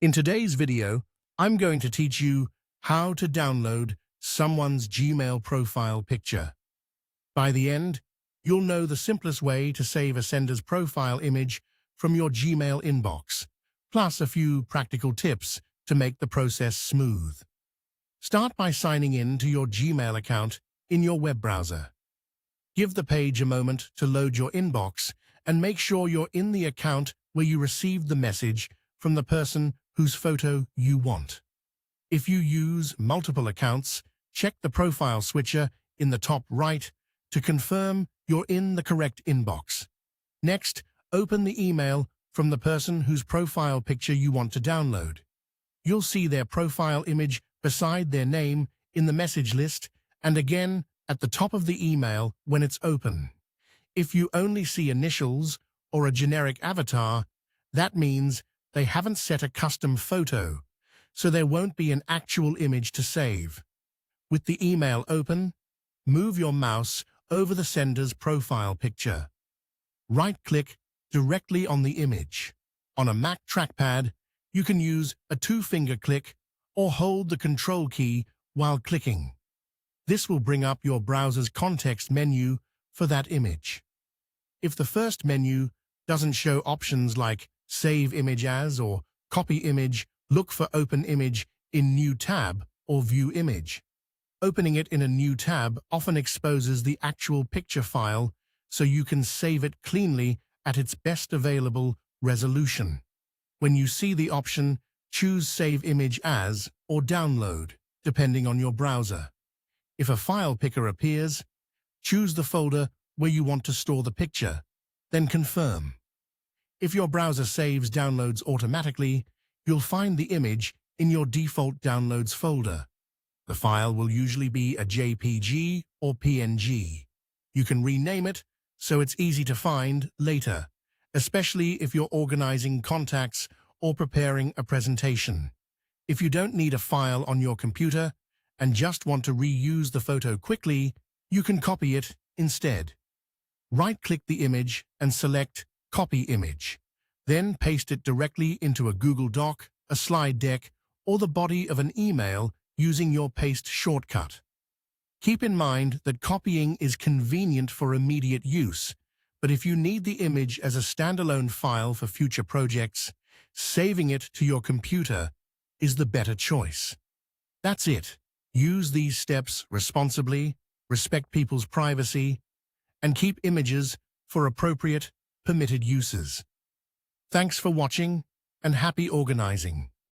In today's video, I'm going to teach you how to download someone's Gmail profile picture. By the end, you'll know the simplest way to save a sender's profile image from your Gmail inbox, plus a few practical tips to make the process smooth. Start by signing in to your Gmail account in your web browser. Give the page a moment to load your inbox and make sure you're in the account where you received the message from the person whose photo you want. If you use multiple accounts, check the profile switcher in the top right to confirm you're in the correct inbox. Next, open the email from the person whose profile picture you want to download. You'll see their profile image beside their name in the message list and again at the top of the email when it's open. If you only see initials or a generic avatar, that means they haven't set a custom photo, so there won't be an actual image to save. With the email open, move your mouse over the sender's profile picture. Right-click directly on the image. On a Mac trackpad, you can use a two-finger click or hold the Control key while clicking. This will bring up your browser's context menu for that image. If the first menu doesn't show options like Save Image As or Copy Image, look for Open Image in New Tab or View Image. Opening it in a new tab often exposes the actual picture file, so you can save it cleanly at its best available resolution. When you see the option, choose Save Image As or Download, depending on your browser. If a file picker appears, choose the folder where you want to store the picture, then confirm. If your browser saves downloads automatically, you'll find the image in your default downloads folder. The file will usually be a JPG or PNG. You can rename it so it's easy to find later, especially if you're organizing contacts or preparing a presentation. If you don't need a file on your computer and just want to reuse the photo quickly, you can copy it instead. Right-click the image and select Copy Image. Then paste it directly into a Google Doc, a slide deck, or the body of an email using your paste shortcut. Keep in mind that copying is convenient for immediate use, but if you need the image as a standalone file for future projects, saving it to your computer is the better choice. That's it. Use these steps responsibly, respect people's privacy, and keep images for appropriate, permitted uses. Thanks for watching, and happy organizing.